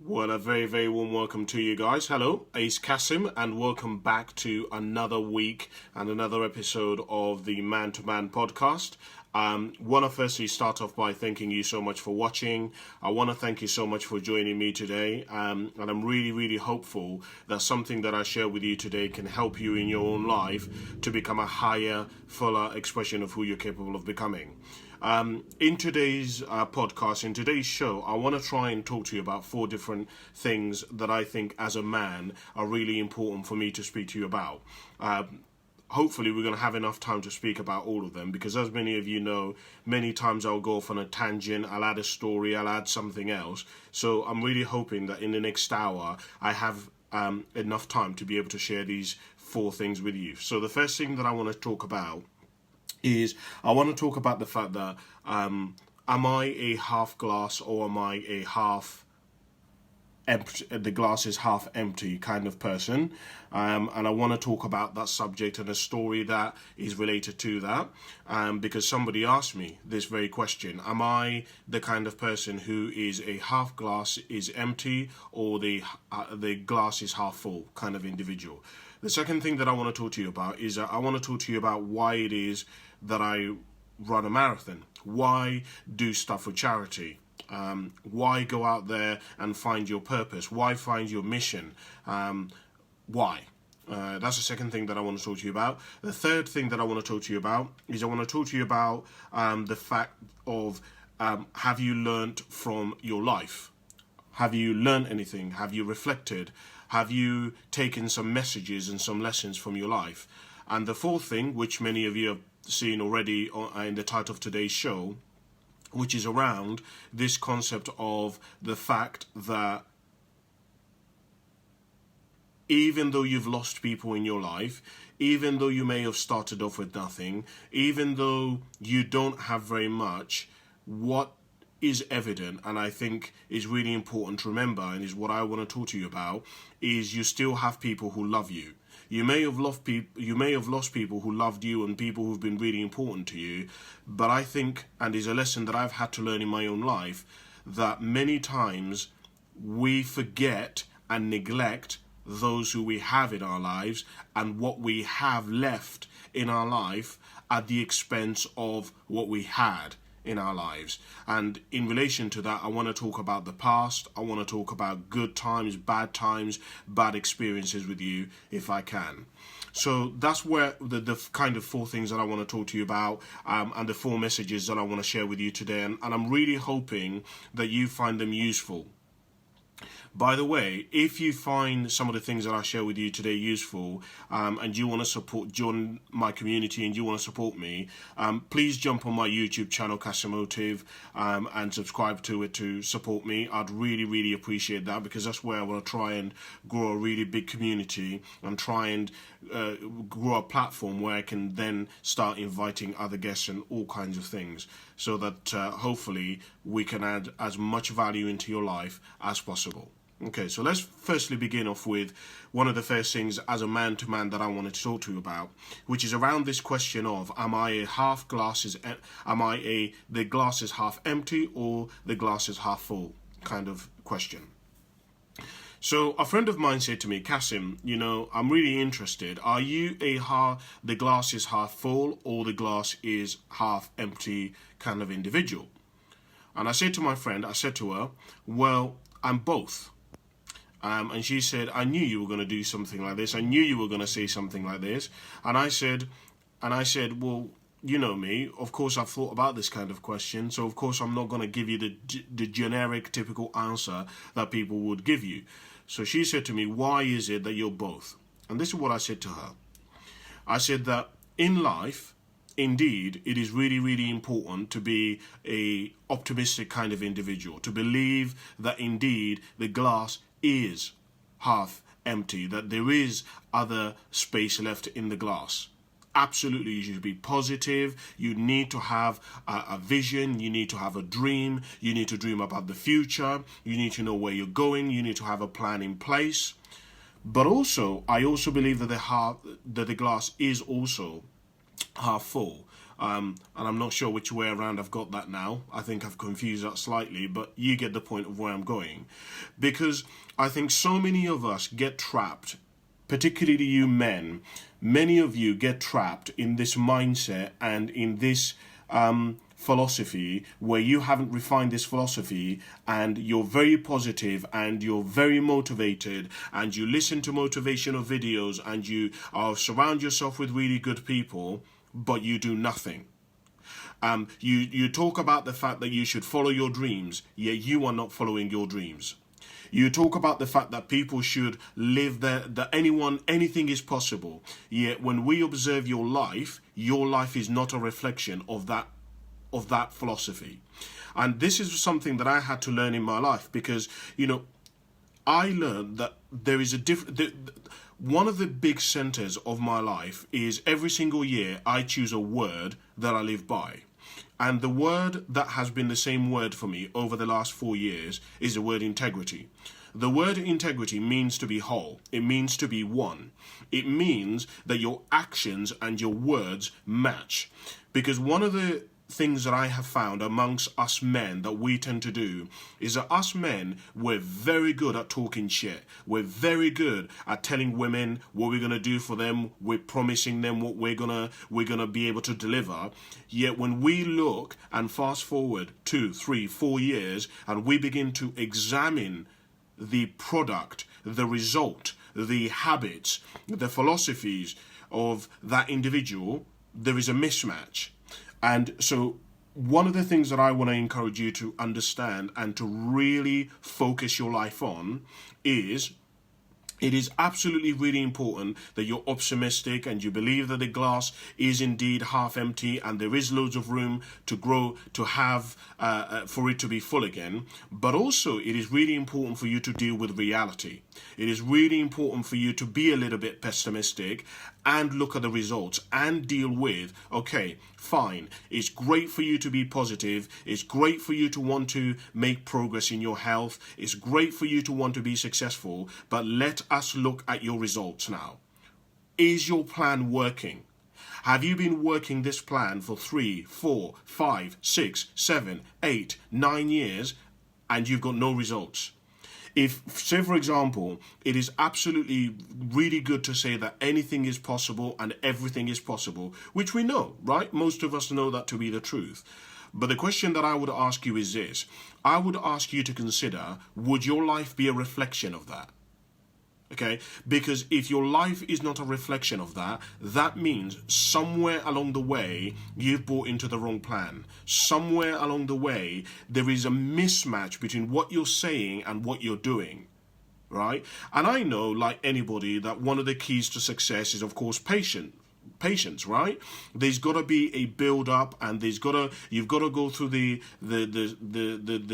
Well, a very, very warm welcome to you guys. Hello, it's Cassim, and welcome back to another week and another episode of the Man to Man podcast. Want to firstly start off by thanking you so much for watching. I want to thank you so much for joining me today, and I'm really, really hopeful that something that I share with you today can help you in your own life to become a higher, fuller expression of who you're capable of becoming. In today's podcast, in today's show, I want to try and talk to you about 4 different things that I think as a man are really important for me to speak to you about. Hopefully we're going to have enough time to speak about all of them, because as many of you know, many times I'll go off on a tangent, I'll add a story, I'll add something else. So I'm really hoping that in the next hour I have enough time to be able to share these 4 things with you. So the first thing that I want to talk about is I want to talk about the fact that am I a half glass or am I a half empty, the glass is half empty kind of person, and I want to talk about that subject and a story that is related to that, because somebody asked me this very question: am I the kind of person who is a half glass is empty or the glass is half full kind of individual? The second thing that I want to talk to you about is I want to talk to you about why it is that I run a marathon, why do stuff for charity, why go out there and find your purpose, why find your mission, why. That's the second thing that I want to talk to you about. The third thing that I want to talk to you about is I want to talk to you about the fact of have you learnt from your life? Have you learned anything? Have you reflected? Have you taken some messages and some lessons from your life? And the fourth thing, which many of you have seen already in the title of today's show, which is around this concept of the fact that even though you've lost people in your life, even though you may have started off with nothing, even though you don't have very much, what is evident, and I think is really important to remember, and is what I want to talk to you about, is you still have people who love you. You may have lost people who loved you and people who've been really important to you, but I think, and is a lesson that I've had to learn in my own life, that many times we forget and neglect those who we have in our lives and what we have left in our life at the expense of what we had in our lives. And in relation to that, I want to talk about the past. I want to talk about good times, bad experiences with you, if I can. So that's where the kind of 4 things that I want to talk to you about, and the 4 messages that I want to share with you today. And I'm really hoping that you find them useful. By the way, if you find some of the things that I share with you today useful, and you want to join my community and you want to support me, please jump on my YouTube channel, Cassimotive, and subscribe to it to support me. I'd really, really appreciate that, because that's where I want to try and grow a really big community and try and grow a platform where I can then start inviting other guests and all kinds of things, so that hopefully we can add as much value into your life as possible. Okay, so let's firstly begin off with one of the first things as a man to man that I wanted to talk to you about, which is around this question of the glass is half empty or the glass is half full kind of question. So a friend of mine said to me, Cassim, I'm really interested. Are you the glass is half full or the glass is half empty kind of individual? And I said to her, well, I'm both. And she said, I knew you were going to do something like this. I knew you were going to say something like this. And I said, well, you know me. Of course, I've thought about this kind of question. So, of course, I'm not going to give you the generic, typical answer that people would give you. So she said to me, why is it that you're both? And this is what I said to her. I said that in life, indeed, it is really, really important to be a optimistic kind of individual, to believe that indeed the glass is half empty, that there is other space left in the glass. Absolutely, you should be positive. You need to have a vision. You need to have a dream. You need to dream about the future. You need to know where you're going. You need to have a plan in place. But also, I also believe that the glass is also half full. And I'm not sure which way around I've got that now. I think I've confused that slightly, but you get the point of where I'm going. Because I think so many of us get trapped, particularly you men, many of you get trapped in this mindset and in this philosophy where you haven't refined this philosophy, and you're very positive and you're very motivated and you listen to motivational videos and you surround yourself with really good people, but you do nothing. You talk about the fact that you should follow your dreams, yet you are not following your dreams. You talk about the fact that people should live that anything is possible. Yet when we observe your life is not a reflection of that philosophy. And this is something that I had to learn in my life, because, I learned that there is one of the big centers of my life is every single year I choose a word that I live by. And the word that has been the same word for me over the last 4 years is the word integrity. The word integrity means to be whole. It means to be one. It means that your actions and your words match. Because one of the things that I have found amongst us men that we tend to do is that us men, we're very good at talking shit. We're very good at telling women what we're going to do for them. We're promising them what we're gonna be able to deliver. Yet when we look and fast forward 2, 3, 4 years and we begin to examine the product, the result, the habits, the philosophies of that individual, there is a mismatch. And so one of the things that I want to encourage you to understand and to really focus your life on is, it is absolutely really important that you're optimistic and you believe that the glass is indeed half empty and there is loads of room to grow, to have, for it to be full again. But also it is really important for you to deal with reality. It is really important for you to be a little bit pessimistic and look at the results and deal with, okay, fine, it's great for you to be positive, it's great for you to want to make progress in your health, it's great for you to want to be successful, but let us look at your results now. Is your plan working? Have you been working this plan for 3, 4, 5, 6, 7, 8, 9 years and you've got no results? If, say for example, it is absolutely really good to say that anything is possible and everything is possible, which we know, right? Most of us know that to be the truth. But the question that I would ask you is this. I would ask you to consider, would your life be a reflection of that? Okay, because if your life is not a reflection of that, that means somewhere along the way you've bought into the wrong plan. Somewhere along the way there is a mismatch between what you're saying and what you're doing, right? And I know, like anybody, that one of the keys to success is, of course, patience, right? There's got to be a build up, and you've got to go through the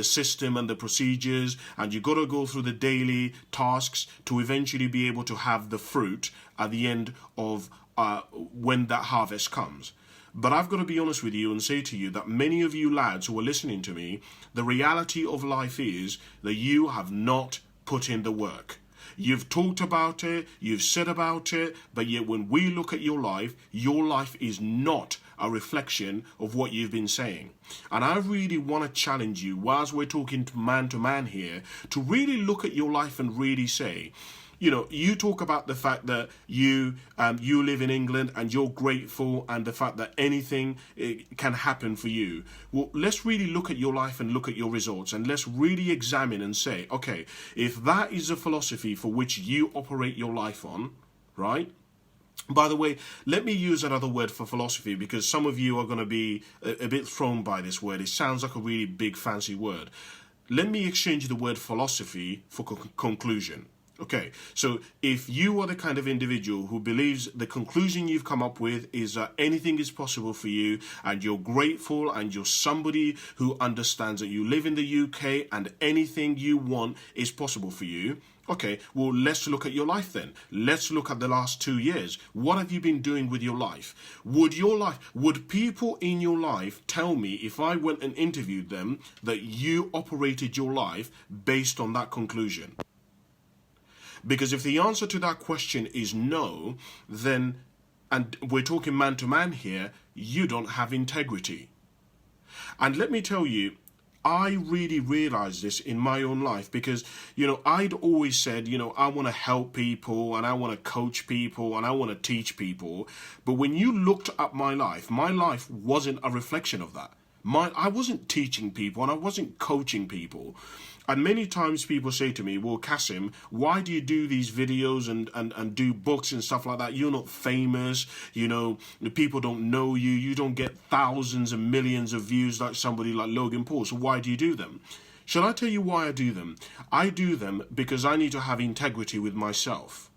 system and the procedures, and you've got to go through the daily tasks to eventually be able to have the fruit at the end of when that harvest comes. But I've got to be honest with you and say to you that many of you lads who are listening to me, the reality of life is that you have not put in the work. You've talked about it, you've said about it, but yet when we look at your life is not a reflection of what you've been saying. And I really want to challenge you, whilst we're talking to man here, to really look at your life and really say, you talk about the fact that you live in England and you're grateful, and the fact that anything can happen for you. Well, let's really look at your life and look at your results, and let's really examine and say, okay, if that is a philosophy for which you operate your life on, right? By the way, let me use another word for philosophy, because some of you are going to be a bit thrown by this word. It sounds like a really big fancy word. Let me exchange the word philosophy for conclusion. Okay, so if you are the kind of individual who believes the conclusion you've come up with is that anything is possible for you, and you're grateful, and you're somebody who understands that you live in the UK and anything you want is possible for you, okay, well, let's look at your life then. Let's look at the last 2 years. What have you been doing with your life? Would people in your life tell me, if I went and interviewed them, that you operated your life based on that conclusion? Because if the answer to that question is no, then and we're talking man to man here, you don't have integrity. And let me tell you, I really realized this in my own life because, I'd always said, I want to help people and I want to coach people and I want to teach people. But when you looked at my life wasn't a reflection of that. I wasn't teaching people and I wasn't coaching people. And many times people say to me, well, Cassim, why do you do these videos and do books and stuff like that? You're not famous. People don't know you. You don't get thousands and millions of views like somebody like Logan Paul. So why do you do them? Shall I tell you why I do them? I do them because I need to have integrity with myself.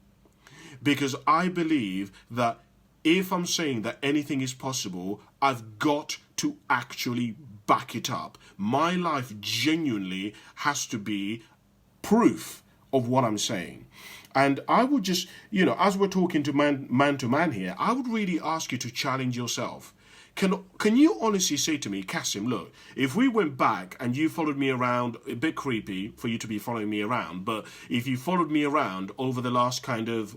Because I believe that if I'm saying that anything is possible, I've got to actually back it up. My life genuinely has to be proof of what I'm saying. And I would just, as we're talking to man here, I would really ask you to challenge yourself. Can you honestly say to me, Cassim, look, if we went back and you followed me around, a bit creepy for you to be following me around, but if you followed me around over the last kind of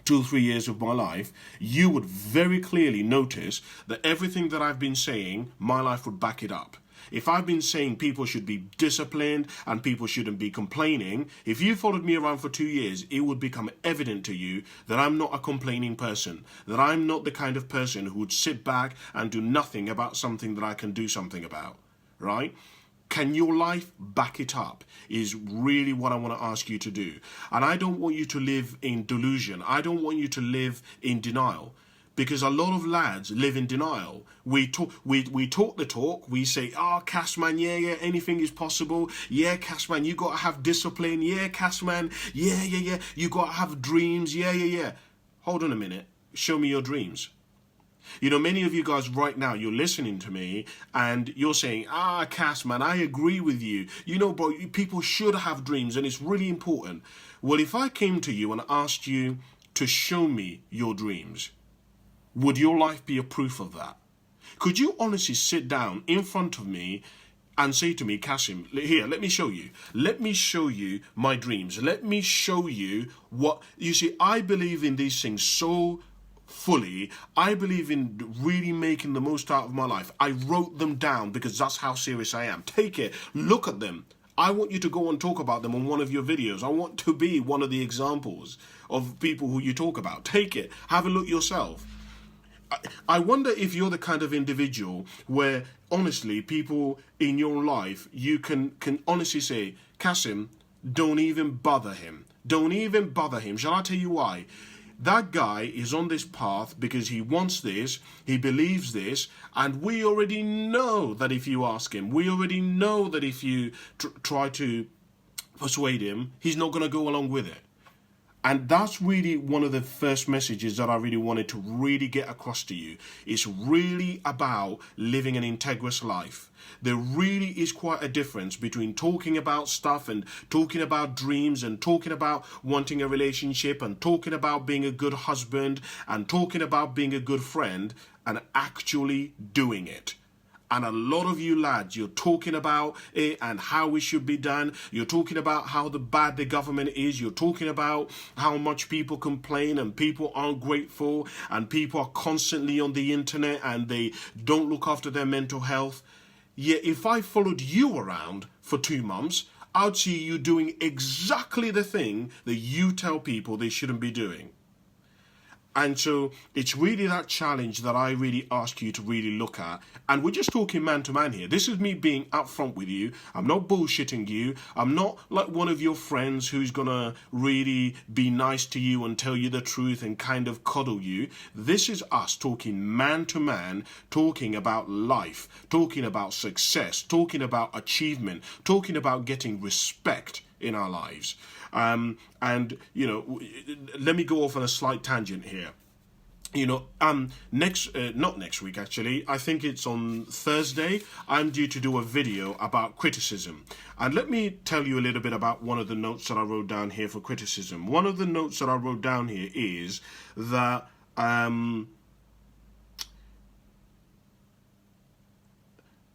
2 or 3 years of my life, you would very clearly notice that everything that I've been saying, my life would back it up. If I've been saying people should be disciplined and people shouldn't be complaining, if you followed me around for 2 years, it would become evident to you that I'm not a complaining person, that I'm not the kind of person who would sit back and do nothing about something that I can do something about, right? Can your life back it up is really what I want to ask you to do. And I don't want you to live in delusion. I don't want you to live in denial. Because a lot of lads live in denial. We talk the talk. We say, Cass man, yeah, anything is possible. Yeah, Cass man, you got to have discipline. Yeah, Cass man, yeah. You got to have dreams. Yeah. Hold on a minute. Show me your dreams. Many of you guys right now, you're listening to me and you're saying, Cass, man, I agree with you. Bro, people should have dreams and it's really important. Well, if I came to you and asked you to show me your dreams, would your life be a proof of that? Could you honestly sit down in front of me and say to me, Cassim, here, let me show you. Let me show you my dreams. Let me show you what... You see, I believe in these things so fully. I believe in really making the most out of my life. I wrote them down because that's how serious I am. Take it. Look at them. I want you to go and talk about them on one of your videos. I want to be one of the examples of people who you talk about. Take it. Have a look yourself. I wonder if you're the kind of individual where, honestly, people in your life, you can honestly say, Cassim, don't even bother him. Don't even bother him. Shall I tell you why? That guy is on this path because he wants this, he believes this, and we already know that if you ask him, we already know that if you try to persuade him, he's not going to go along with it. And that's really one of the first messages that I really wanted to really get across to you. It's really about living an integrous life. There really is quite a difference between talking about stuff and talking about dreams and talking about wanting a relationship and talking about being a good husband and talking about being a good friend and actually doing it. And a lot of you lads, you're talking about it and how it should be done. You're talking about how bad the government is. You're talking about how much people complain and people aren't grateful and people are constantly on the internet and they don't look after their mental health. Yet if I followed you around for 2 months, I'd see you doing exactly the thing that you tell people they shouldn't be doing. And so it's really that challenge that I really ask you to really look at. And we're just talking man to man here. This is me being upfront with you. I'm not bullshitting you. I'm not like one of your friends who's going to really be nice to you and tell you the truth and kind of coddle you. This is us talking man to man, talking about life, talking about success, talking about achievement, talking about getting respect in our lives. And, let me go off on a slight tangent here. Not next week, actually. I think it's on Thursday. I'm due to do a video about criticism. And let me tell you a little bit about one of the notes that I wrote down here for criticism. One of the notes that I wrote down here is that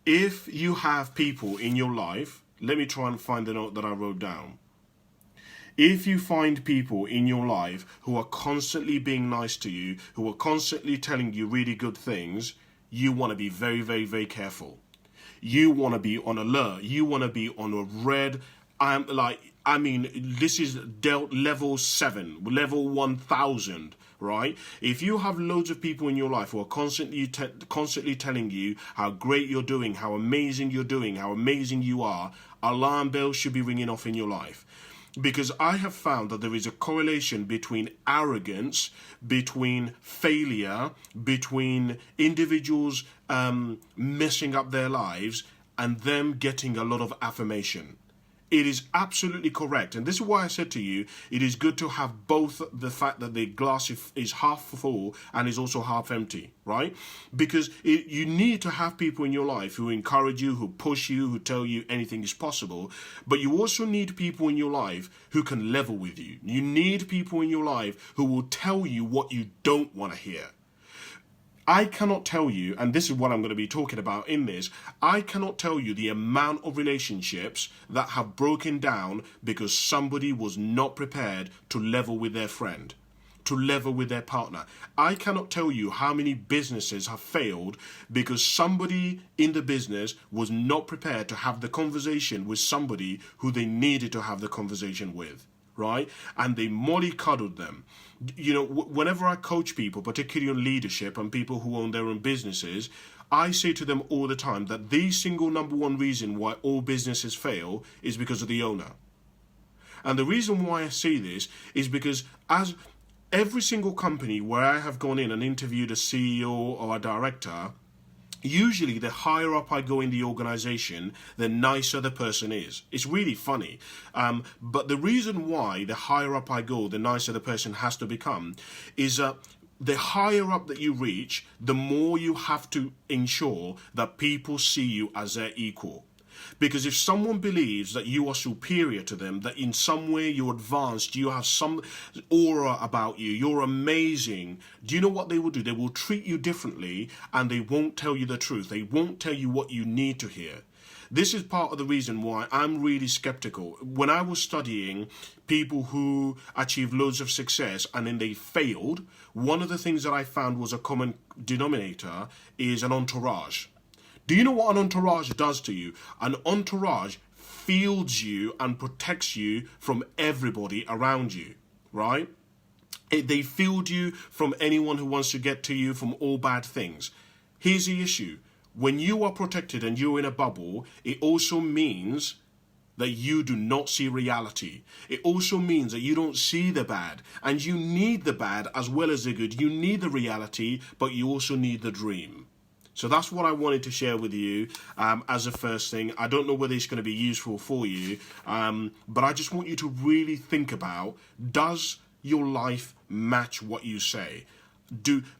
if you have people in your life, let me try and find the note that I wrote down. If you find people in your life who are constantly being nice to you, who are constantly telling you really good things, you want to be very, very, very careful. You want to be on alert. You want to be on a red. This is level 7, level 1000, right? If you have loads of people in your life who are constantly telling you how great you're doing, how amazing you're doing, how amazing you are, alarm bells should be ringing off in your life. Because I have found that there is a correlation between arrogance, between failure, between individuals messing up their lives, and them getting a lot of affirmation. It is absolutely correct. And this is why I said to you, it is good to have both the fact that the glass is half full and is also half empty, right? Because you need to have people in your life who encourage you, who push you, who tell you anything is possible. But you also need people in your life who can level with you. You need people in your life who will tell you what you don't want to hear. I cannot tell you, and this is what I'm going to be talking about in this, I cannot tell you the amount of relationships that have broken down because somebody was not prepared to level with their friend, to level with their partner. I cannot tell you how many businesses have failed because somebody in the business was not prepared to have the conversation with somebody who they needed to have the conversation with, right? And they mollycoddled them. You know, whenever I coach people, particularly on leadership and people who own their own businesses, I say to them all the time that the single number one reason why all businesses fail is because of the owner. And the reason why I say this is because as every single company where I have gone in and interviewed a CEO or a director, usually the higher up I go in the organization, the nicer the person is. It's really funny. But the reason why the higher up I go, the nicer the person has to become is the higher up that you reach, the more you have to ensure that people see you as their equal. Because if someone believes that you are superior to them, that in some way you're advanced, you have some aura about you, you're amazing, do you know what they will do? They will treat you differently and they won't tell you the truth. They won't tell you what you need to hear. This is part of the reason why I'm really skeptical. When I was studying people who achieved loads of success and then they failed, one of the things that I found was a common denominator is an entourage. Do you know what an entourage does to you? An entourage shields you and protects you from everybody around you, right? They shield you from anyone who wants to get to you, from all bad things. Here's the issue. When you are protected and you're in a bubble, it also means that you do not see reality. It also means that you don't see the bad. And you need the bad as well as the good. You need the reality, but you also need the dream. So that's what I wanted to share with you as a first thing. I don't know whether it's going to be useful for you, but I just want you to really think about, does your life match what you say?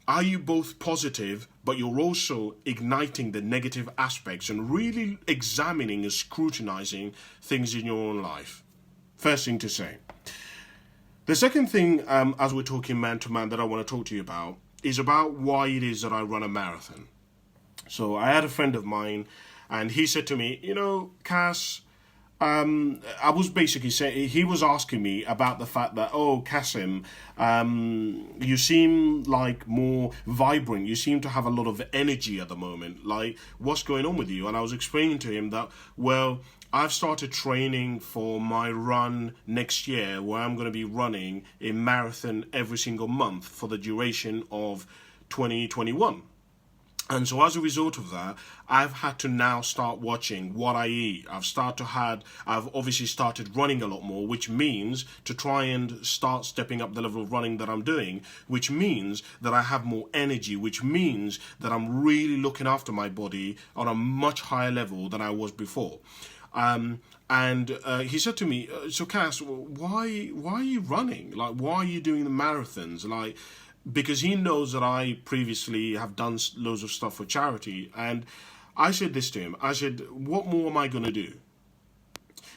Are you both positive, but you're also igniting the negative aspects and really examining and scrutinizing things in your own life? First thing to say. The second thing, as we're talking man to man, that I want to talk to you about is about why it is that I run a marathon. So I had a friend of mine, and he said to me, you know, Cass, I was basically saying, he was asking me about the fact that, oh, Cassim, you seem like more vibrant. You seem to have a lot of energy at the moment. Like, what's going on with you? And I was explaining to him that, well, I've started training for my run next year, where I'm going to be running a marathon every single month for the duration of 2021. And so as a result of that, I've had to now start watching what I eat. I've obviously started running a lot more, which means to try and start stepping up the level of running that I'm doing, which means that I have more energy, which means that I'm really looking after my body on a much higher level than I was before. And he said to me, so Cass, why are you running? Like, why are you doing the marathons? Like, because he knows that I previously have done loads of stuff for charity. And I said this to him. I said, what more am I going to do?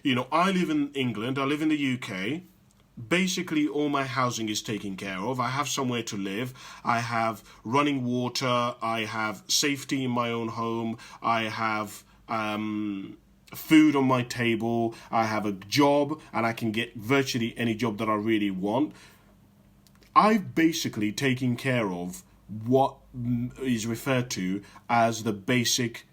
You know, I live in England. I live in the UK. Basically, all my housing is taken care of. I have somewhere to live. I have running water. I have safety in my own home. I have food on my table, I have a job, and I can get virtually any job that I really want. I've basically taken care of what is referred to as the basic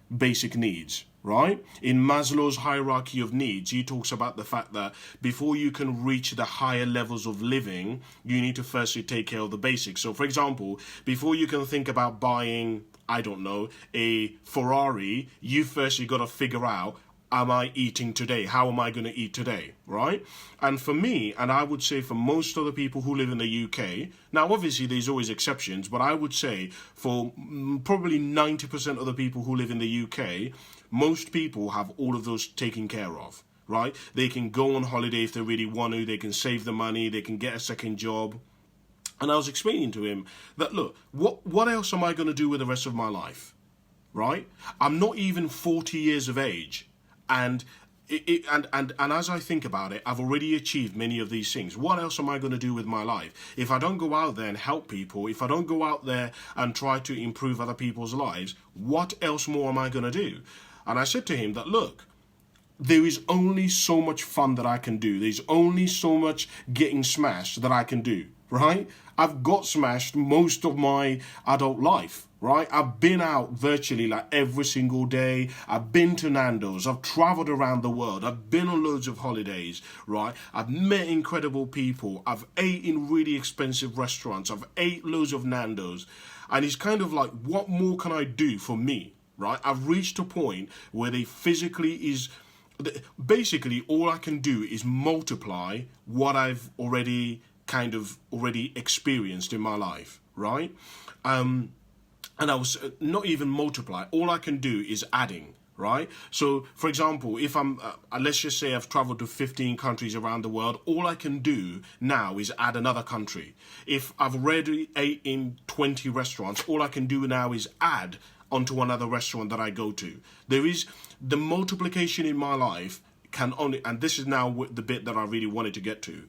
needs, right? In Maslow's hierarchy of needs, he talks about the fact that before you can reach the higher levels of living, you need to firstly take care of the basics. So, for example, before you can think about buying, I don't know, a Ferrari, you firstly got to figure out, am I eating today? How am I going to eat today, right? And for me, and I would say for most of the people who live in the UK, now obviously there's always exceptions, but I would say for probably 90% of the people who live in the UK, most people have all of those taken care of, right? They can go on holiday if they really want to, they can save the money, they can get a second job. And I was explaining to him that, look, what else am I going to do with the rest of my life, right? I'm not even 40 years of age. And as I think about it, I've already achieved many of these things. What else am I going to do with my life? If I don't go out there and help people, if I don't go out there and try to improve other people's lives, what else more am I going to do? And I said to him that, look, there is only so much fun that I can do. There's only so much getting smashed that I can do, right? I've got smashed most of my adult life, right? I've been out virtually like every single day. I've been to Nando's. I've traveled around the world. I've been on loads of holidays, right? I've met incredible people. I've ate in really expensive restaurants. I've ate loads of Nando's. And it's kind of like, what more can I do for me, right? I've reached a point where they physically is... Basically, all I can do is multiply what I've already experienced in my life, right? And I was not even multiply. All I can do is adding, right? So, for example, if I'm, let's just say I've traveled to 15 countries around the world, all I can do now is add another country. If I've already ate in 20 restaurants, all I can do now is add onto another restaurant that I go to. There is the multiplication in my life can only, and this is now the bit that I really wanted to get to.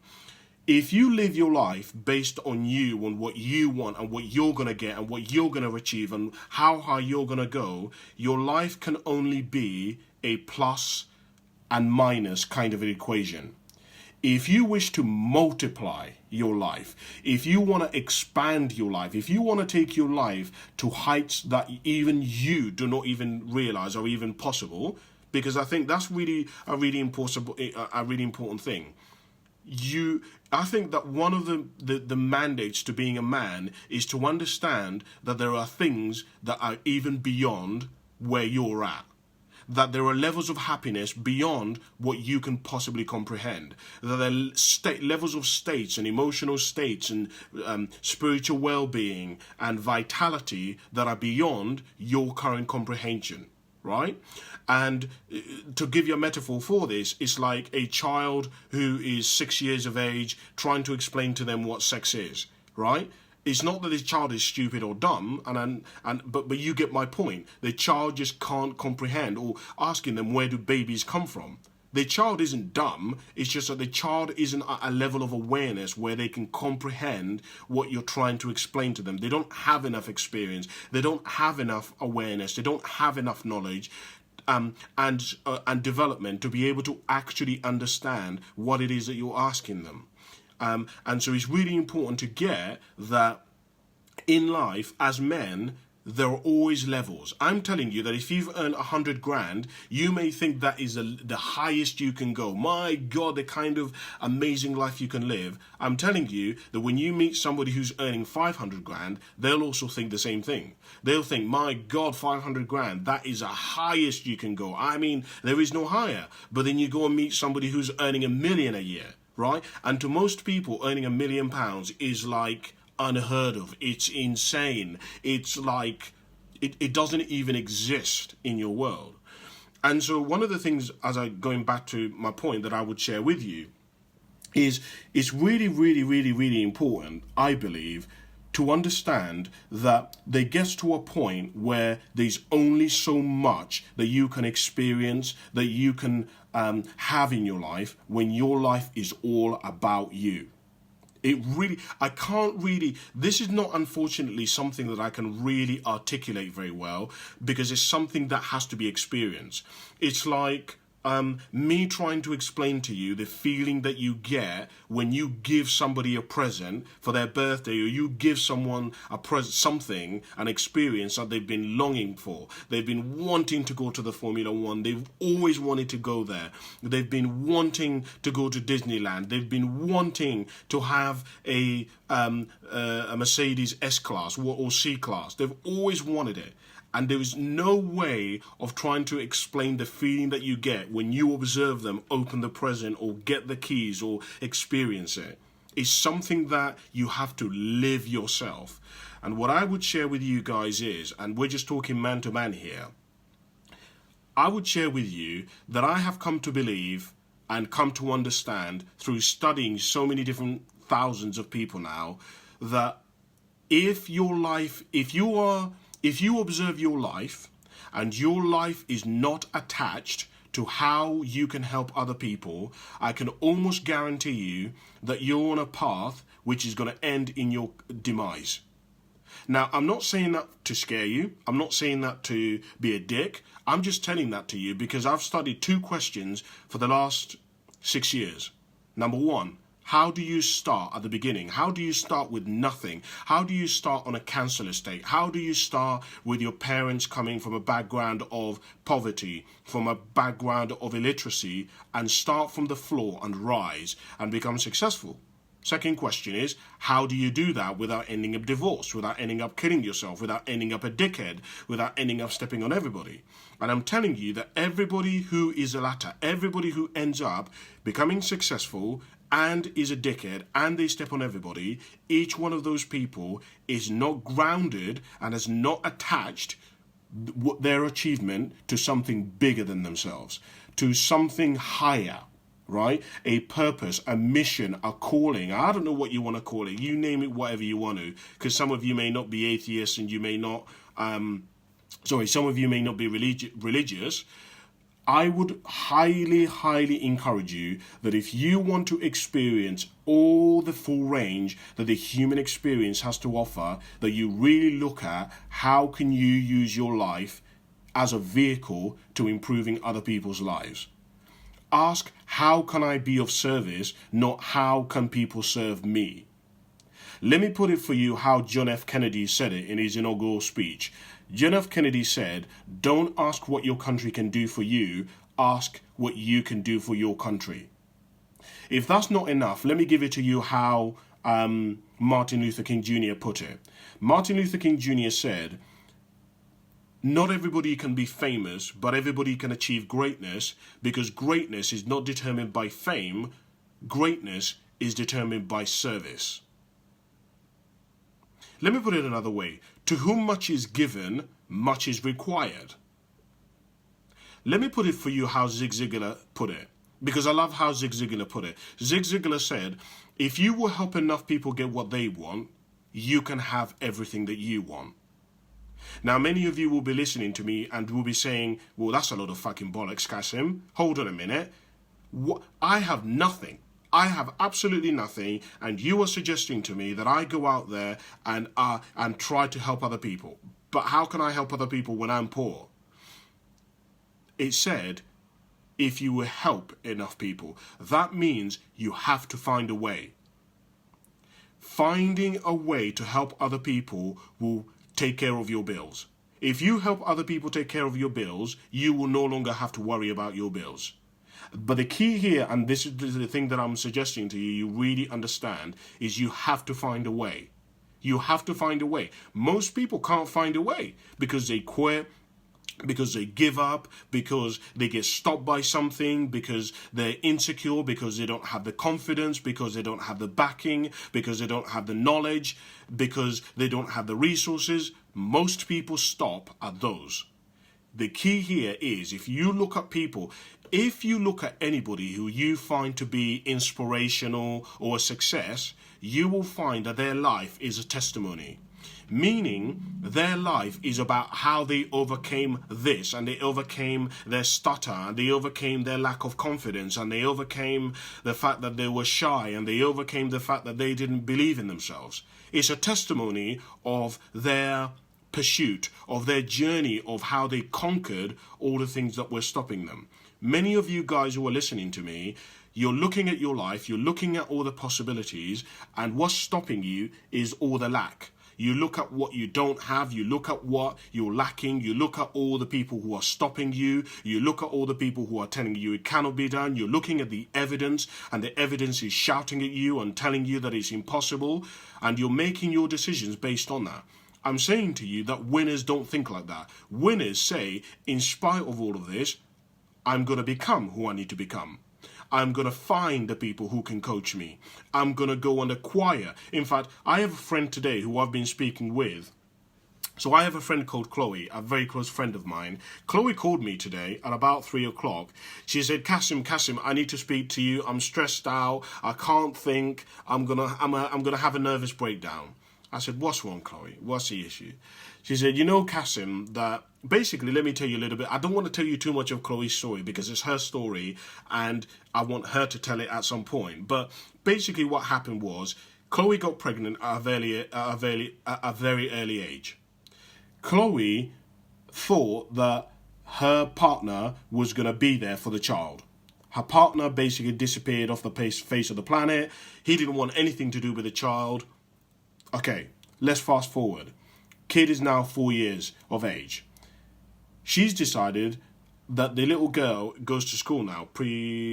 If you live your life based on you, on what you want and what you're going to get and what you're going to achieve and how high you're going to go, your life can only be a plus and minus kind of an equation. If you wish to multiply your life, if you want to expand your life, if you want to take your life to heights that even you do not even realize are even possible, because I think that's really a really important thing. I think that one of the mandates to being a man is to understand that there are things that are even beyond where you're at. That there are levels of happiness beyond what you can possibly comprehend. That there are levels of states and emotional states and spiritual well-being and vitality that are beyond your current comprehension, right? And to give you a metaphor for this, it's like a child who is 6 years of age trying to explain to them what sex is, right? It's not that this child is stupid or dumb, but you get my point. The child just can't comprehend, or asking them, where do babies come from? The child isn't dumb, it's just that the child isn't at a level of awareness where they can comprehend what you're trying to explain to them. They don't have enough experience, they don't have enough awareness, they don't have enough knowledge and development to be able to actually understand what it is that you're asking them. And so it's really important to get that in life, as men, there are always levels. I'm telling you that if you've earned 100 grand, you may think that is the highest you can go. My God, the kind of amazing life you can live. I'm telling you that when you meet somebody who's earning 500 grand, they'll also think the same thing. They'll think, my God, 500 grand, that is the highest you can go. I mean, there is no higher. But then you go and meet somebody who's earning $1 million a year, right? And to most people, earning £1 million is like unheard of. It's insane. It's like it doesn't even exist in your world. And so one of the things, going back to my point, that I would share with you is it's really, really, really, really important, I believe, to understand that there gets to a point where there's only so much that you can experience, that you can have in your life when your life is all about you. This is not, unfortunately, something that I can really articulate very well, because it's something that has to be experienced. It's like me trying to explain to you the feeling that you get when you give somebody a present for their birthday, or you give someone a present, something, an experience that they've been longing for. They've been wanting to go to the Formula One. They've always wanted to go there. They've been wanting to go to Disneyland. They've been wanting to have a Mercedes S-Class or C-Class. They've always wanted it. And there is no way of trying to explain the feeling that you get when you observe them open the present or get the keys or experience it. It's something that you have to live yourself. And what I would share with you guys is, and we're just talking man to man here, I would share with you that I have come to believe and come to understand through studying so many different thousands of people now, that if you observe your life and your life is not attached to how you can help other people, I can almost guarantee you that you're on a path which is going to end in your demise. Now, I'm not saying that to scare you. I'm not saying that to be a dick. I'm just telling that to you because I've studied 2 questions for the last 6 years. Number 1, how do you start at the beginning? How do you start with nothing? How do you start on a cancer estate? How do you start with your parents coming from a background of poverty, from a background of illiteracy, and start from the floor and rise and become successful? Second question is, how do you do that without ending up divorced, without ending up killing yourself, without ending up a dickhead, without ending up stepping on everybody? And I'm telling you that everybody who is a latter, everybody who ends up becoming successful and is a dickhead and they step on everybody, each one of those people is not grounded and has not attached their achievement to something bigger than themselves, to something higher, right? A purpose, a mission, a calling. I don't know what you want to call it. You name it, whatever you want to, because some of you may not be atheists and you may not, some of you may not be religious. I would highly, highly encourage you that if you want to experience all the full range that the human experience has to offer, that you really look at how can you use your life as a vehicle to improving other people's lives. Ask, how can I be of service, not how can people serve me? Let me put it for you how John F. Kennedy said it in his inaugural speech. John F. Kennedy said, don't ask what your country can do for you, ask what you can do for your country. If that's not enough, let me give it to you how Martin Luther King Jr. put it. Martin Luther King Jr. said, not everybody can be famous, but everybody can achieve greatness, because greatness is not determined by fame, greatness is determined by service. Let me put it another way. To whom much is given, much is required. Let me put it for you how Zig Ziglar put it, because I love how Zig Ziglar put it. Zig Ziglar said, if you will help enough people get what they want, you can have everything that you want. Now, many of you will be listening to me and will be saying, well, that's a lot of fucking bollocks, Cassim. Hold on a minute. I have nothing. I have absolutely nothing, and you are suggesting to me that I go out there and try to help other people. But how can I help other people when I'm poor? It said, if you will help enough people, that means you have to find a way. Finding a way to help other people will take care of your bills. If you help other people take care of your bills, you will no longer have to worry about your bills. But the key here, and this is the thing that I'm suggesting to you, you really understand, is you have to find a way. You have to find a way. Most people can't find a way because they quit, because they give up, because they get stopped by something, because they're insecure, because they don't have the confidence, because they don't have the backing, because they don't have the knowledge, because they don't have the resources. Most people stop at those. The key here is, if you look at people, if you look at anybody who you find to be inspirational or a success, you will find that their life is a testimony. Meaning, their life is about how they overcame this, and they overcame their stutter, and they overcame their lack of confidence, and they overcame the fact that they were shy, and they overcame the fact that they didn't believe in themselves. It's a testimony of their pursuit, of their journey, of how they conquered all the things that were stopping them. Many of you guys who are listening to me, you're looking at your life, you're looking at all the possibilities, and what's stopping you is all the lack. You look at what you don't have, you look at what you're lacking, you look at all the people who are stopping you, you look at all the people who are telling you it cannot be done, you're looking at the evidence, and the evidence is shouting at you and telling you that it's impossible, and you're making your decisions based on that. I'm saying to you that winners don't think like that. Winners say, in spite of all of this, I'm going to become who I need to become. I'm going to find the people who can coach me. I'm going to go and acquire. In fact, I have a friend today who I've been speaking with. So I have a friend called Chloe, a very close friend of mine. Chloe called me today at about 3 o'clock. She said, Cassim, I need to speak to you. I'm stressed out. I can't think. I'm gonna have a nervous breakdown. I said, what's wrong, Chloe? What's the issue? She said, Cassim, that basically, let me tell you a little bit. I don't want to tell you too much of Chloe's story because it's her story and I want her to tell it at some point. But basically what happened was Chloe got pregnant at a very early age. Chloe thought that her partner was going to be there for the child. Her partner basically disappeared off the face of the planet. He didn't want anything to do with the child. Okay, let's fast forward. Kid is now 4 years of age. She's decided that the little girl goes to school now, preschool.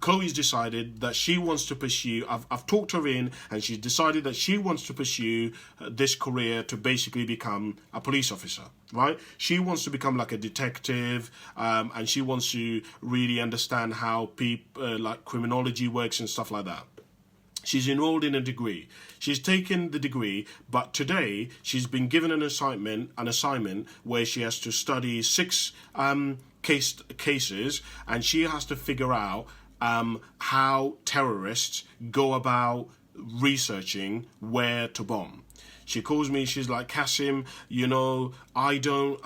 Chloe's decided that she wants to pursue, I've talked her in, and she's decided that she wants to pursue this career to basically become a police officer, right? She wants to become like a detective, and she wants to really understand how like criminology works and stuff like that. She's enrolled in a degree. She's taken the degree, but today she's been given an assignment where she has to study 6 cases, and she has to figure out how terrorists go about researching where to bomb. She calls me. She's like, Cassim, I don't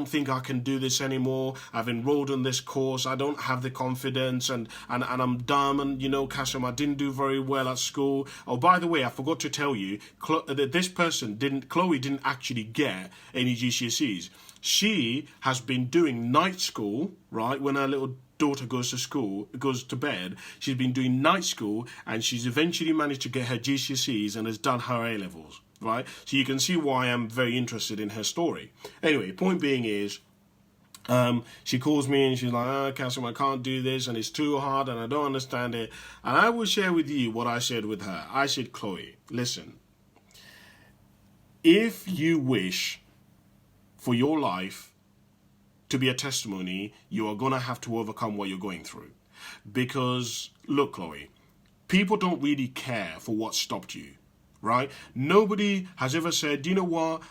think I can do this anymore. I've enrolled in this course. I don't have the confidence, and I'm dumb. And Cassim, I didn't do very well at school. Oh, by the way, I forgot to tell you, Chloe didn't actually get any GCSEs. She has been doing night school, right, when her little daughter goes to bed. She's been doing night school, and she's eventually managed to get her GCSEs and has done her A-levels, right? So you can see why I'm very interested in her story. Anyway, point being is, she calls me and she's like, Cassim, I can't do this, and it's too hard, and I don't understand it. And I will share with you what I shared with her. I said, Chloe, listen, if you wish for your life to be a testimony, you are going to have to overcome what you're going through. Because, look, Chloe, people don't really care for what stopped you, right? Nobody has ever said, you know what,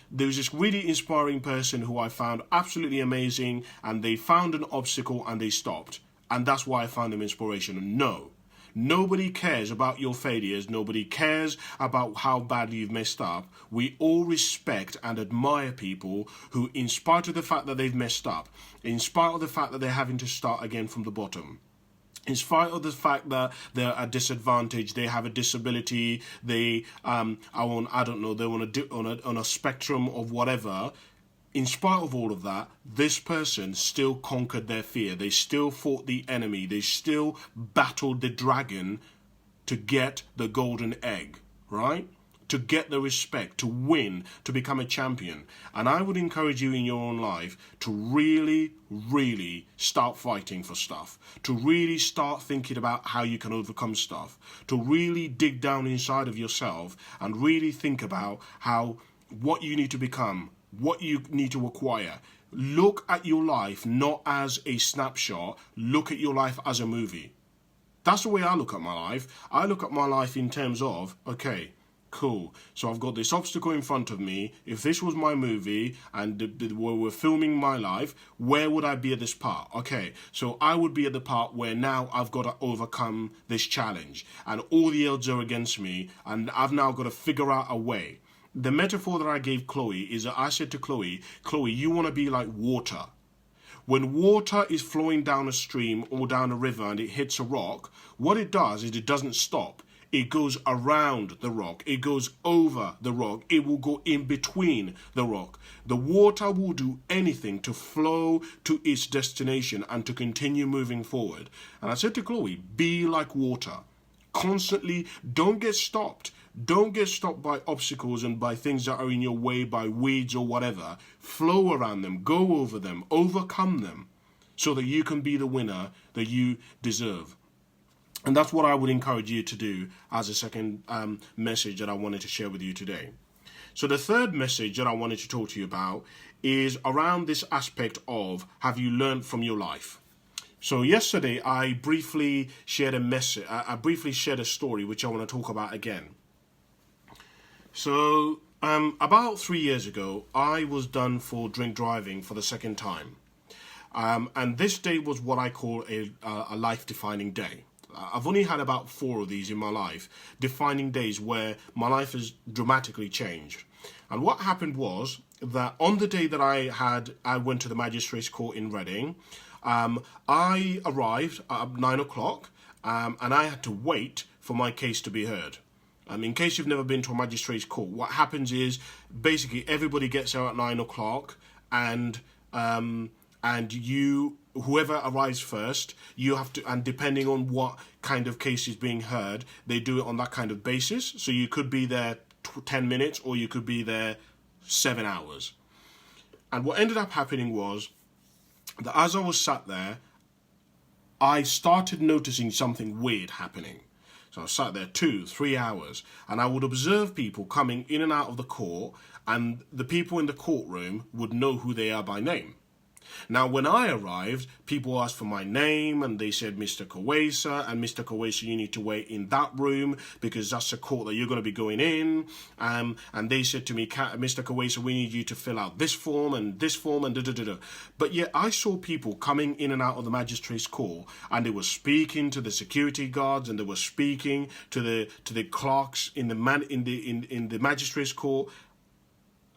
there's this really inspiring person who I found absolutely amazing, and they found an obstacle and they stopped, and that's why I found them inspirational. No. Nobody cares about your failures. Nobody cares about how badly you've messed up. We all respect and admire people who, in spite of the fact that they've messed up, in spite of the fact that they're having to start again from the bottom, in spite of the fact that they're at disadvantage, they have a disability, they're on a spectrum of whatever. In spite of all of that, this person still conquered their fear. They still fought the enemy. They still battled the dragon to get the golden egg, right? To get the respect, to win, to become a champion. And I would encourage you in your own life to really, really start fighting for stuff, to really start thinking about how you can overcome stuff, to really dig down inside of yourself and really think about what you need to become, what you need to acquire. Look at your life not as a snapshot. Look at your life as a movie. That's the way I look at my life. I look at my life in terms of, okay, cool. So I've got this obstacle in front of me. If this was my movie and we're filming my life, where would I be at this part? Okay, so I would be at the part where now I've got to overcome this challenge and all the odds are against me, and I've now got to figure out a way. The metaphor that I gave Chloe is that I said to Chloe, you want to be like water. When water is flowing down a stream or down a river and it hits a rock, what it does is it doesn't stop. It goes around the rock. It goes over the rock. It will go in between the rock. The water will do anything to flow to its destination and to continue moving forward. And I said to Chloe, be like water. Constantly, don't get stopped. Don't get stopped by obstacles and by things that are in your way, by weeds or whatever. Flow around them, go over them, overcome them, so that you can be the winner that you deserve. And that's what I would encourage you to do as a second message that I wanted to share with you today. So the third message that I wanted to talk to you about is around this aspect of, have you learned from your life? So yesterday I briefly shared a message. I briefly shared a story which I want to talk about again. So about 3 years ago, I was done for drink driving for the second time. And this day was what I call a life-defining day. I've only had about 4 of these in my life, defining days where my life has dramatically changed. And what happened was that on the day that I went to the magistrate's court in Reading, I arrived at 9 o'clock and I had to wait for my case to be heard. In case you've never been to a magistrate's court, what happens is basically everybody gets there at 9 o'clock and whoever arrives first, you have to, and depending on what kind of case is being heard, they do it on that kind of basis. So you could be there 10 minutes or you could be there 7 hours. And what ended up happening was that as I was sat there, I started noticing something weird happening. So I sat there 2-3 hours and I would observe people coming in and out of the court, and the people in the courtroom would know who they are by name. Now, when I arrived, people asked for my name and they said, Mr. Kawesa, and Mr. Kawesa, you need to wait in that room because that's the court that you're going to be going in. And they said to me, Mr. Kawesa, we need you to fill out this form and da-da-da-da. But yet I saw people coming in and out of the magistrate's court, and they were speaking to the security guards and they were speaking to the clerks in the magistrate's court.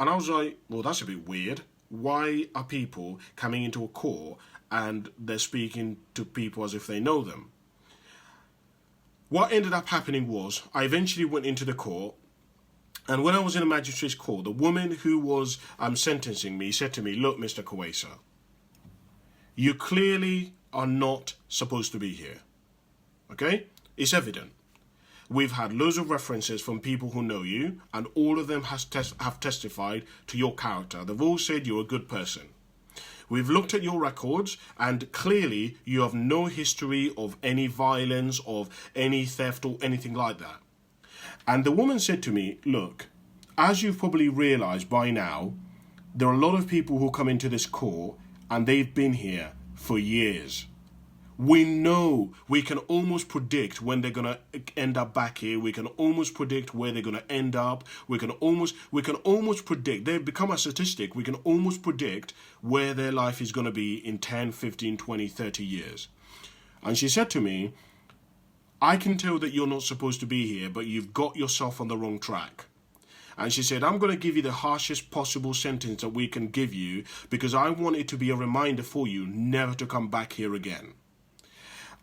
And I was like, well, that's a bit weird. Why are people coming into a court and they're speaking to people as if they know them? What ended up happening was I eventually went into the court, and when I was in the magistrate's court, the woman who was sentencing me said to me, look, Mr. Kawesa, you clearly are not supposed to be here. Okay? It's evident. We've had loads of references from people who know you, and all of them have testified to your character. They've all said you're a good person. We've looked at your records, and clearly you have no history of any violence, of any theft or anything like that. And the woman said to me, look, as you've probably realized by now, there are a lot of people who come into this court and they've been here for years. We know, we can almost predict when they're going to end up back here. We can almost predict where they're going to end up. We can almost predict, they've become a statistic. We can almost predict where their life is going to be in 10, 15, 20, 30 years. And she said to me, I can tell that you're not supposed to be here, but you've got yourself on the wrong track. And she said, I'm going to give you the harshest possible sentence that we can give you because I want it to be a reminder for you never to come back here again.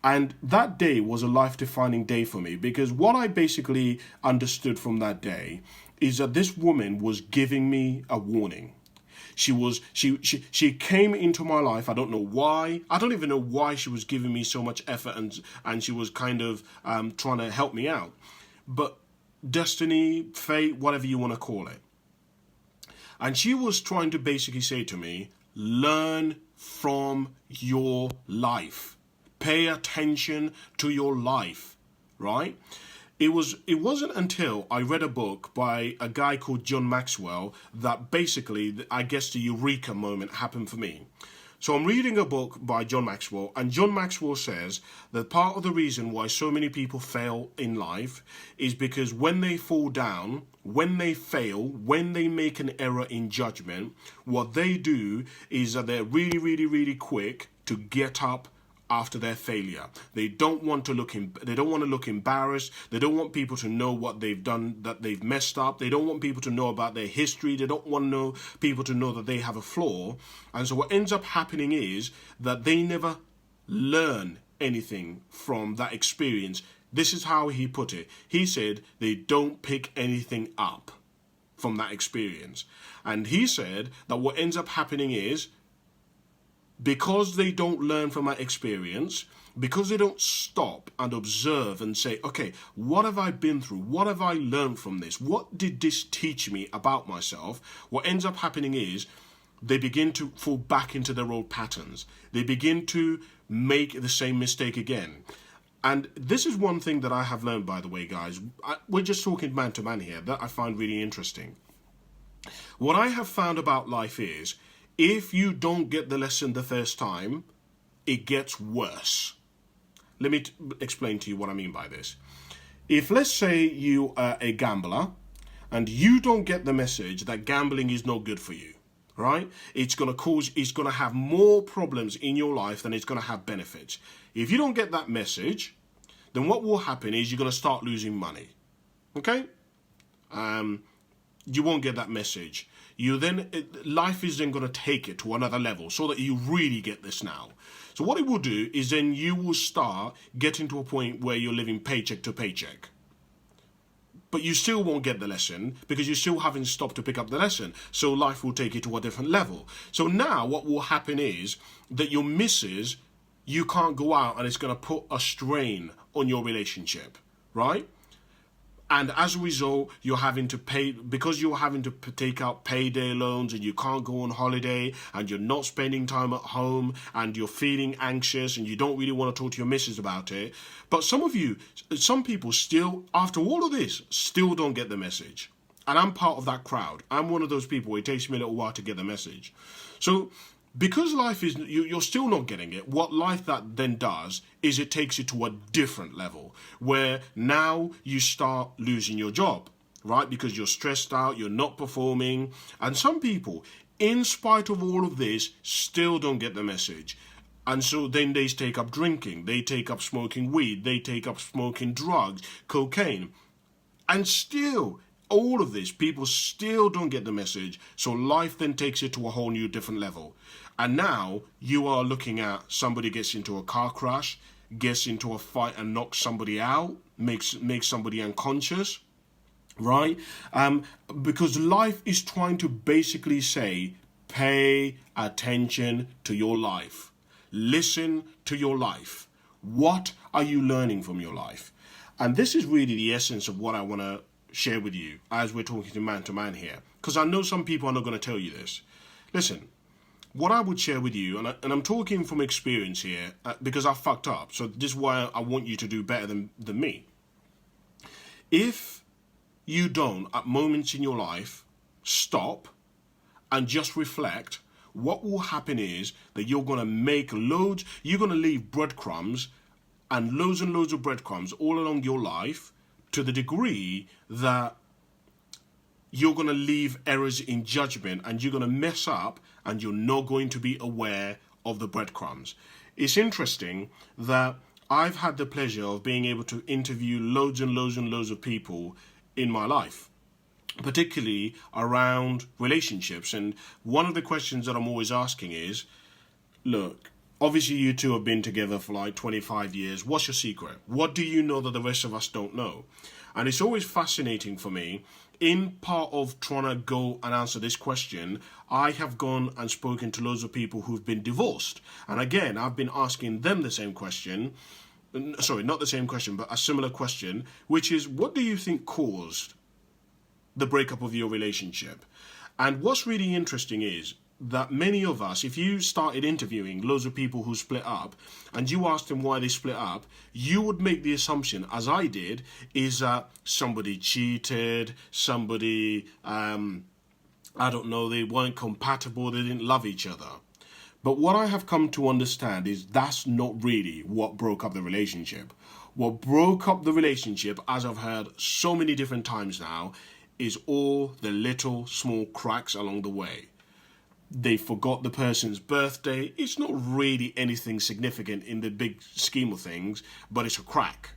And that day was a life-defining day for me because what I basically understood from that day is that this woman was giving me a warning. She came into my life. I don't know why. I don't even know why she was giving me so much effort and she was kind of trying to help me out. But destiny, fate, whatever you want to call it. And she was trying to basically say to me, learn from your life. Pay attention to your life, right? It wasn't until I read a book by a guy called John Maxwell that basically, I guess the eureka moment happened for me. So I'm reading a book by John Maxwell, and John Maxwell says that part of the reason why so many people fail in life is because when they fall down, when they fail, when they make an error in judgment, what they do is that they're really, really, really quick to get up after their failure. They don't want to look embarrassed. They don't want people to know what they've done, that they've messed up. They don't want people to know about their history. They don't want people to know that they have a flaw. And so what ends up happening is that they never learn anything from that experience This is how he put it. He said they don't pick anything up from that experience. And he said that what ends up happening is, because they don't learn from that experience, because they don't stop and observe and say, okay, what have I been through? What have I learned from this? What did this teach me about myself? What ends up happening is they begin to fall back into their old patterns. They begin to make the same mistake again. And this is one thing that I have learned, by the way, guys. We're just talking man to man here, that I find really interesting. What I have found about life is, if you don't get the lesson the first time, it gets worse. Let me explain to you what I mean by this. If, let's say, you are a gambler and you don't get the message that gambling is no good for you, right? It's going to have more problems in your life than it's going to have benefits. If you don't get that message, then what will happen is you're going to start losing money. Okay? You won't get that message. Life is then going to take it to another level so that you really get this now. So what it will do is then you will start getting to a point where you're living paycheck to paycheck. But you still won't get the lesson because you still haven't stopped to pick up the lesson. So life will take you to a different level. So now what will happen is that your missus, you can't go out and it's going to put a strain on your relationship, right? And as a result, you're having to pay, because you're having to take out payday loans and you can't go on holiday and you're not spending time at home and you're feeling anxious and you don't really want to talk to your missus about it. But some people still, after all of this, still don't get the message. And I'm part of that crowd. I'm one of those people where it takes me a little while to get the message. So because life is, you're still not getting it, what life that then does is it takes you to a different level where now you start losing your job, right? Because you're stressed out, you're not performing. And some people, in spite of all of this, still don't get the message. And so then they take up drinking, they take up smoking weed, they take up smoking drugs, cocaine. And still, all of this, people still don't get the message. So life then takes it to a whole new different level. And now you are looking at somebody gets into a car crash, gets into a fight and knocks somebody out, makes somebody unconscious, right? Because life is trying to basically say, pay attention to your life. Listen to your life. What are you learning from your life? And this is really the essence of what I want to share with you as we're talking to man here. Because I know some people are not going to tell you this. Listen. What I would share with you, and I'm talking from experience here, because I fucked up, so this is why I want you to do better than me. If you don't, at moments in your life, stop and just reflect, what will happen is that you're going to make loads, you're going to leave breadcrumbs and loads of breadcrumbs all along your life to the degree that you're going to leave errors in judgment and you're going to mess up and you're not going to be aware of the breadcrumbs. It's interesting that I've had the pleasure of being able to interview loads of people in my life, particularly around relationships. And one of the questions that I'm always asking is, look, obviously you two have been together for like 25 years. What's your secret? What do you know that the rest of us don't know? And it's always fascinating for me. In part of trying to go and answer this question, I have gone and spoken to loads of people who've been divorced. And again, I've been asking them the same question. Sorry, not the same question, but a similar question, which is, what do you think caused the breakup of your relationship? And what's really interesting is that many of us, if you started interviewing loads of people who split up and you asked them why they split up, you would make the assumption, as I did, is that somebody cheated, somebody, I don't know, they weren't compatible, they didn't love each other. But what I have come to understand is that's not really what broke up the relationship. What broke up the relationship, as I've heard so many different times now, is all the little small cracks along the way. They forgot the person's birthday. It's not really anything significant in the big scheme of things, but it's a crack.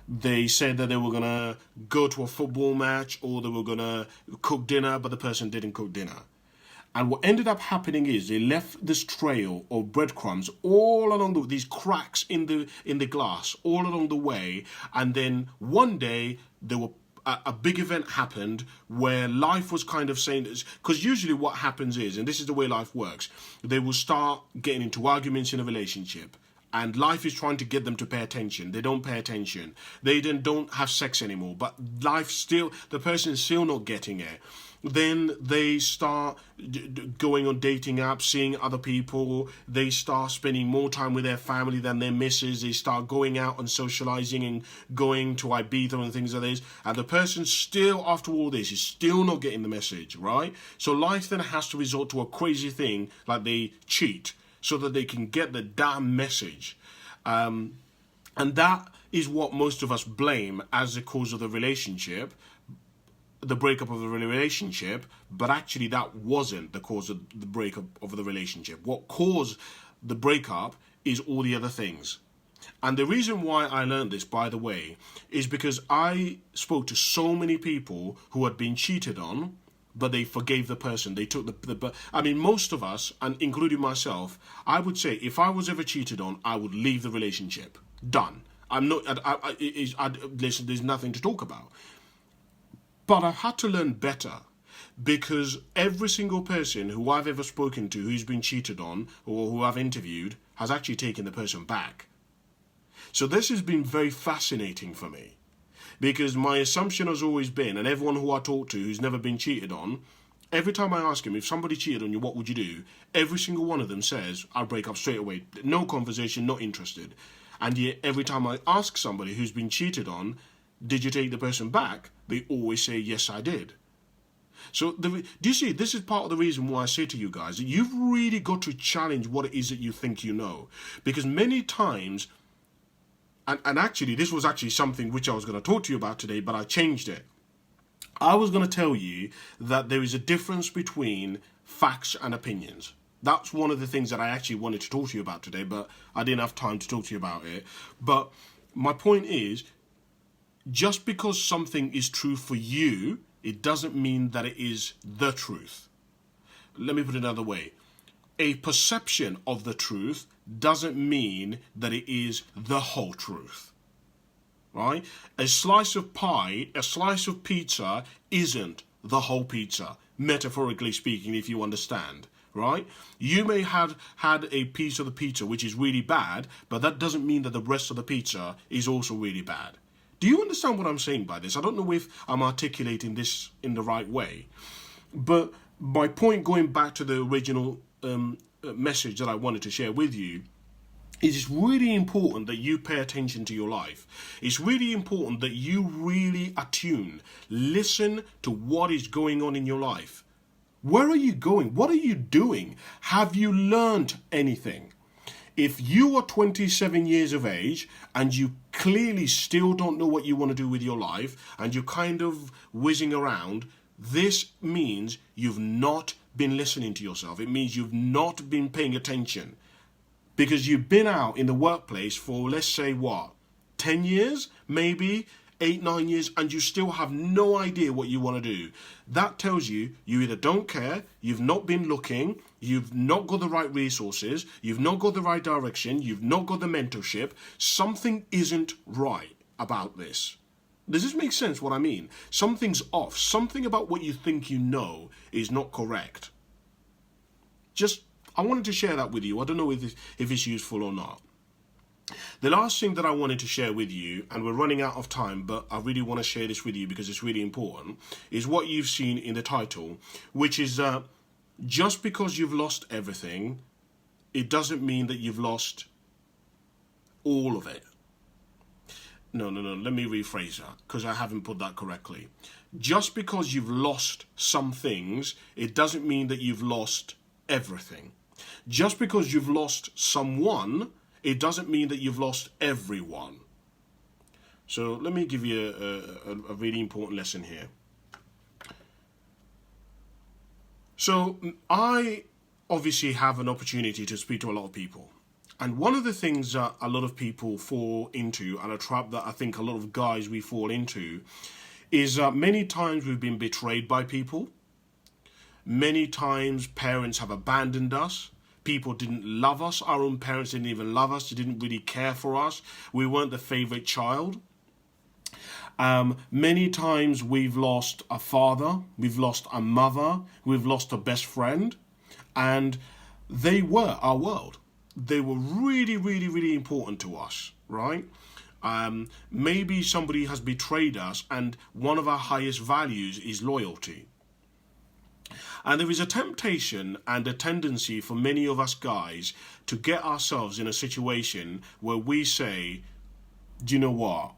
They said that they were going to go to a football match or they were going to cook dinner, but the person didn't cook dinner. And what ended up happening is they left this trail of breadcrumbs all along these cracks in the glass all along the way. And then one day there were a big event happened where life was kind of saying this, because usually what happens is, and this is the way life works, they will start getting into arguments in a relationship. And life is trying to get them to pay attention. They don't pay attention. They then don't have sex anymore. But life still, the person is still not getting it. Then they start going on dating apps, seeing other people. They start spending more time with their family than their missus. They start going out and socializing and going to Ibiza and things like this. And the person still, after all this, is still not getting the message, right? So life then has to resort to a crazy thing like they cheat so that they can get the damn message. And that is what most of us blame as the cause of the relationship, the breakup of the relationship, but actually that wasn't the cause of the breakup of the relationship. What caused the breakup is all the other things. And the reason why I learned this, by the way, is because I spoke to so many people who had been cheated on, but they forgave the person. They took I mean, most of us, and including myself, I would say if I was ever cheated on, I would leave the relationship. Done. I'm not, listen, there's nothing to talk about. But I've had to learn better, because every single person who I've ever spoken to who's been cheated on or who I've interviewed has actually taken the person back. So this has been very fascinating for me, because my assumption has always been, and everyone who I talk to who's never been cheated on, every time I ask him, if somebody cheated on you, what would you do? Every single one of them says, I'll break up straight away. No conversation, not interested. And yet every time I ask somebody who's been cheated on, did you take the person back? They always say, yes, I did. So do you see, this is part of the reason why I say to you guys that you've really got to challenge what it is that you think you know. Because many times, and actually this was actually something which I was going to talk to you about today, but I changed it. I was going to tell you that there is a difference between facts and opinions. That's one of the things that I actually wanted to talk to you about today, but I didn't have time to talk to you about it. But my point is, just because something is true for you, it doesn't mean that it is the truth. Let me put it another way. A perception of the truth doesn't mean that it is the whole truth. Right? A slice of pie, a slice of pizza isn't the whole pizza, metaphorically speaking, if you understand. Right? You may have had a piece of the pizza which is really bad, but that doesn't mean that the rest of the pizza is also really bad. Do you understand what I'm saying by this? I don't know if I'm articulating this in the right way. But my point, going back to the original message that I wanted to share with you, is it's really important that you pay attention to your life. It's really important that you really attune. Listen to what is going on in your life. Where are you going? What are you doing? Have you learned anything? If you are 27 years of age and you clearly still don't know what you want to do with your life and you're kind of whizzing around, this means you've not been listening to yourself. It means you've not been paying attention, because you've been out in the workplace for, let's say, 10 years, maybe 8, 9 years, and you still have no idea what you want to do. That tells you either don't care, you've not been looking, you've not got the right resources, you've not got the right direction, you've not got the mentorship. Something isn't right about this. Does this make sense what I mean? Something's off. Something about what you think you know is not correct. I wanted to share that with you. I don't know if it's useful or not. The last thing that I wanted to share with you, and we're running out of time, but I really want to share this with you because it's really important, is what you've seen in the title, which is just because you've lost everything, it doesn't mean that you've lost all of it. No, let me rephrase that, because I haven't put that correctly. Just because you've lost some things, it doesn't mean that you've lost everything. Just because you've lost someone, it doesn't mean that you've lost everyone. So let me give you a really important lesson here. So I obviously have an opportunity to speak to a lot of people. And one of the things that a lot of people fall into, and a trap that I think a lot of guys we fall into, is many times we've been betrayed by people. Many times parents have abandoned us. People didn't love us. Our own parents didn't even love us. They didn't really care for us. We weren't the favorite child. Many times we've lost a father, we've lost a mother, we've lost a best friend, and they were our world. They were really, really, really important to us, right? Maybe somebody has betrayed us, and one of our highest values is loyalty. And there is a temptation and a tendency for many of us guys to get ourselves in a situation where we say, do you know what?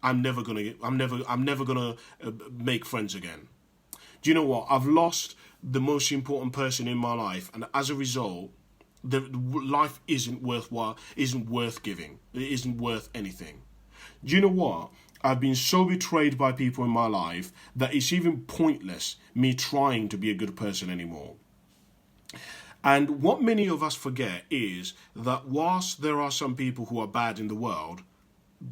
I'm never gonna make friends again. Do you know what? I've lost the most important person in my life, and as a result, the life isn't worth giving. It isn't worth anything. Do you know what? I've been so betrayed by people in my life that it's even pointless me trying to be a good person anymore. And what many of us forget is that whilst there are some people who are bad in the world,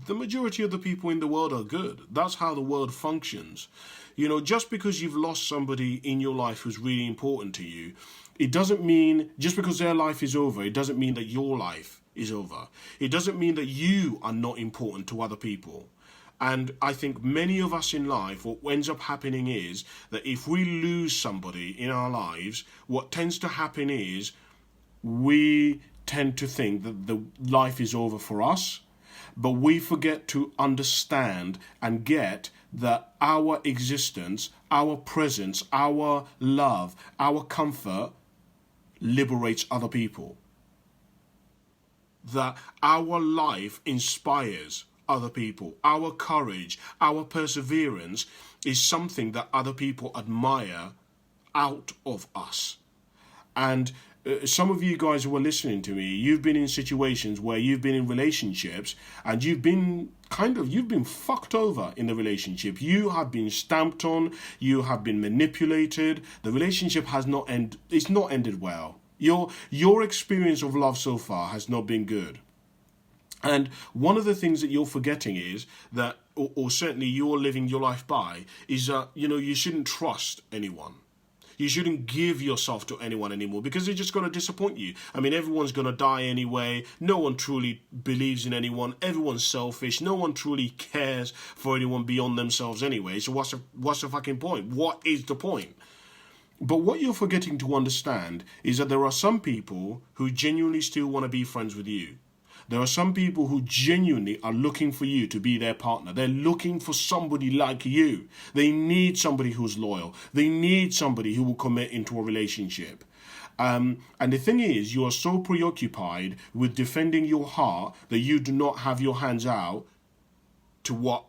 the majority of the people in the world are good. That's how the world functions. You know, just because you've lost somebody in your life who's really important to you, it doesn't mean, just because their life is over, it doesn't mean that your life is over. It doesn't mean that you are not important to other people. And I think many of us in life, what ends up happening is that if we lose somebody in our lives, what tends to happen is we tend to think that the life is over for us, but we forget to understand and get that our existence, our presence, our love, our comfort liberates other people. That our life inspires other people. Our courage, our perseverance is something that other people admire out of us. And some of you guys who are listening to me, you've been in situations where you've been in relationships and you've been fucked over in the relationship. You have been stamped on, you have been manipulated. The relationship has not ended well. Your experience of love so far has not been good. And one of the things that you're forgetting is that, or certainly you're living your life by, is that, you shouldn't trust anyone. You shouldn't give yourself to anyone anymore because they're just going to disappoint you. I mean, everyone's going to die anyway. No one truly believes in anyone. Everyone's selfish. No one truly cares for anyone beyond themselves anyway. So what's the fucking point? What is the point? But what you're forgetting to understand is that there are some people who genuinely still want to be friends with you. There are some people who genuinely are looking for you to be their partner. They're looking for somebody like you. They need somebody who's loyal. They need somebody who will commit into a relationship. And the thing is, you are so preoccupied with defending your heart that you do not have your hands out to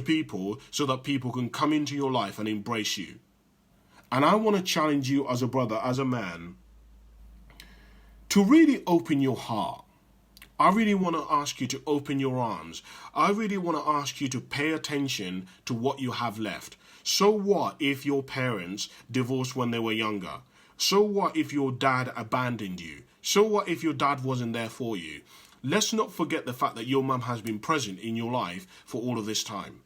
people so that people can come into your life and embrace you. And I want to challenge you as a brother, as a man, to really open your heart. I really want to ask you to open your arms. I really want to ask you to pay attention to what you have left. So what if your parents divorced when they were younger? So what if your dad abandoned you? So what if your dad wasn't there for you? Let's not forget the fact that your mum has been present in your life for all of this time.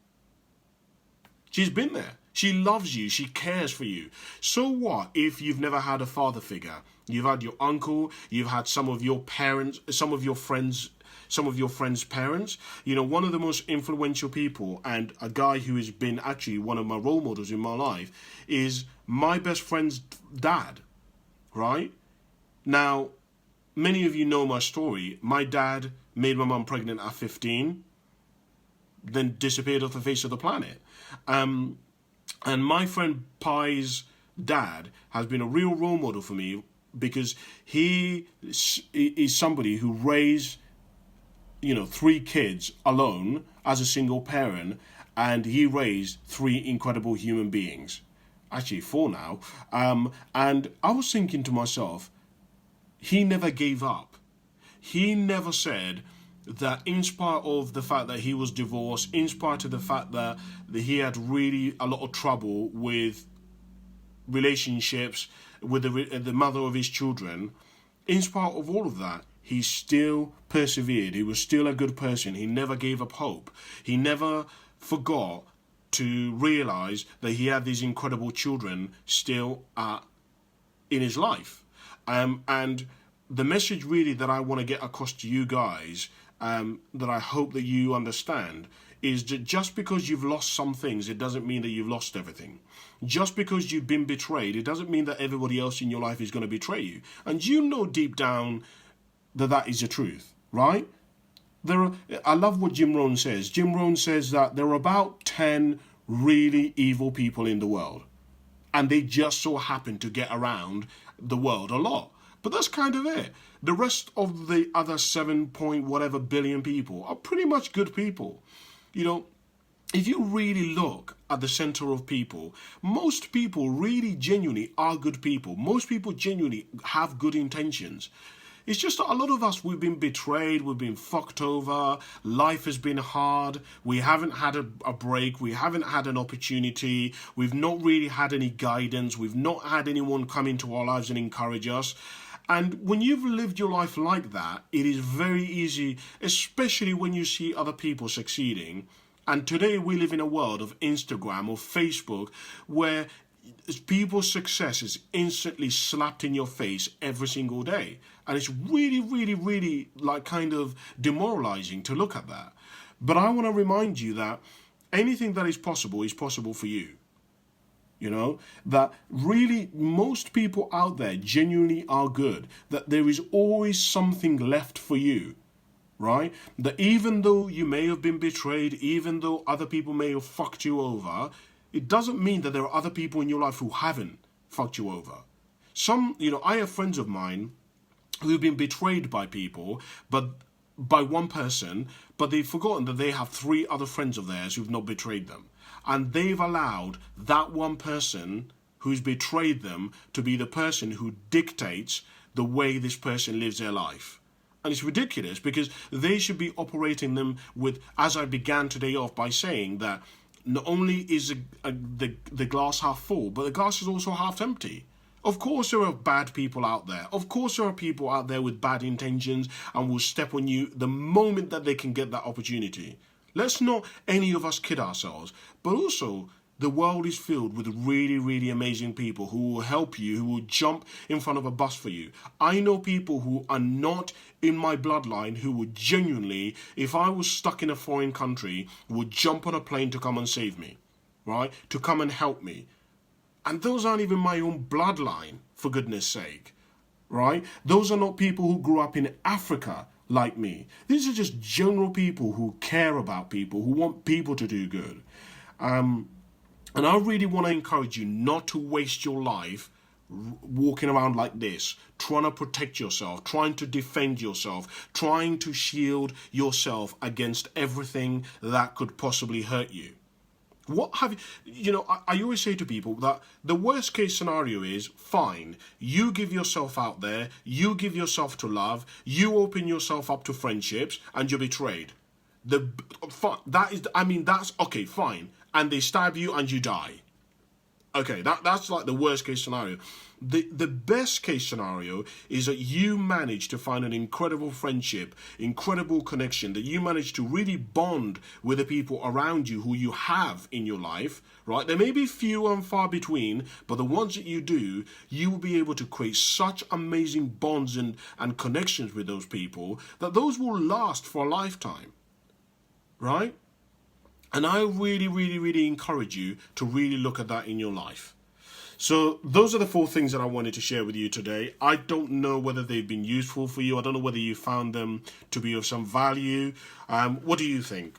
She's been there. She loves you. She cares for you. So what if you've never had a father figure? You've had your uncle. You've had some of your parents, some of your friends' parents. One of the most influential people and a guy who has been actually one of my role models in my life is my best friend's dad, right? Now, many of you know my story. My dad made my mum pregnant at 15, then disappeared off the face of the planet. And my friend Pi's dad has been a real role model for me because he is somebody who raised, 3 kids alone as a single parent, and he raised 3 incredible human beings. Actually, 4 now. And I was thinking to myself, he never gave up. He never said that in spite of the fact that he was divorced, in spite of the fact that he had really a lot of trouble with relationships with the mother of his children, in spite of all of that, he still persevered. He was still a good person. He never gave up hope. He never forgot to realize that he had these incredible children still in his life. And the message really that I want to get across to you guys, that I hope that you understand, is that just because you've lost some things, it doesn't mean that you've lost everything. Just because you've been betrayed, it doesn't mean that everybody else in your life is going to betray you. And you know deep down that that is the truth, right? I love what Jim Rohn says. Jim Rohn says that there are about 10 really evil people in the world, and they just so happen to get around the world a lot. But that's kind of it. The rest of the other 7 point whatever billion people are pretty much good people. You know, if you really look at the center of people, most people really genuinely are good people. Most people genuinely have good intentions. It's just that a lot of us, we've been betrayed, we've been fucked over, life has been hard, we haven't had a break, we haven't had an opportunity, we've not really had any guidance, we've not had anyone come into our lives and encourage us. And when you've lived your life like that, it is very easy, especially when you see other people succeeding. And today we live in a world of Instagram or Facebook where people's success is instantly slapped in your face every single day. And it's really, really, really like kind of demoralizing to look at that. But I want to remind you that anything that is possible for you. You know, that really most people out there genuinely are good, that there is always something left for you, right? That even though you may have been betrayed, even though other people may have fucked you over, it doesn't mean that there are other people in your life who haven't fucked you over. I have friends of mine who've been betrayed by people, but by one person, but they've forgotten that they have 3 other friends of theirs who've not betrayed them. And they've allowed that one person who's betrayed them to be the person who dictates the way this person lives their life. And it's ridiculous because they should be operating them with, as I began today off by saying that not only is the glass half full, but the glass is also half empty. Of course there are bad people out there. Of course there are people out there with bad intentions and will step on you the moment that they can get that opportunity. Let's not any of us kid ourselves. But also, the world is filled with really, really amazing people who will help you, who will jump in front of a bus for you. I know people who are not in my bloodline who would genuinely, if I was stuck in a foreign country, would jump on a plane to come and save me, right? To come and help me. And those aren't even my own bloodline, for goodness sake, right? Those are not people who grew up in Africa like me. These are just general people who care about people, who want people to do good. And I really want to encourage you not to waste your life walking around like this, trying to protect yourself, trying to defend yourself, trying to shield yourself against everything that could possibly hurt you. I always say to people that the worst case scenario is, fine, you give yourself out there, you give yourself to love, you open yourself up to friendships, and you're betrayed. That's okay, fine. And they stab you and you die. Okay, that's like the worst case scenario. The best case scenario is that you manage to find an incredible friendship, incredible connection, that you manage to really bond with the people around you who you have in your life, right? There may be few and far between, but the ones that you do, you will be able to create such amazing bonds and connections with those people that those will last for a lifetime, right? And I really, really, really encourage you to really look at that in your life. So those are the 4 things that I wanted to share with you today. I don't know whether they've been useful for you. I don't know whether you found them to be of some value. What do you think?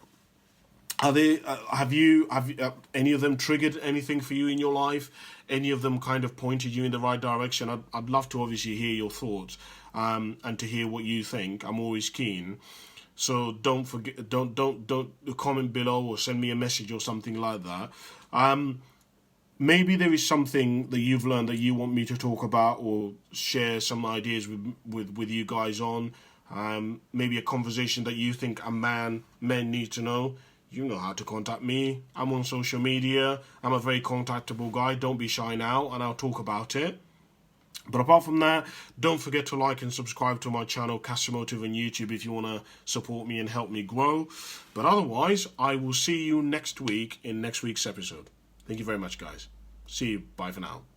Are they? Have any of them triggered anything for you in your life? Any of them kind of pointed you in the right direction? I'd love to obviously hear your thoughts and to hear what you think. I'm always keen. So don't forget, don't comment below or send me a message or something like that. Maybe there is something that you've learned that you want me to talk about or share some ideas with you guys on. Maybe a conversation that you think men need to know. You know how to contact me. I'm on social media. I'm a very contactable guy. Don't be shy now, and I'll talk about it. But apart from that, don't forget to like and subscribe to my channel, Cassimotive, on YouTube if you want to support me and help me grow. But otherwise, I will see you next week in next week's episode. Thank you very much, guys. See you. Bye for now.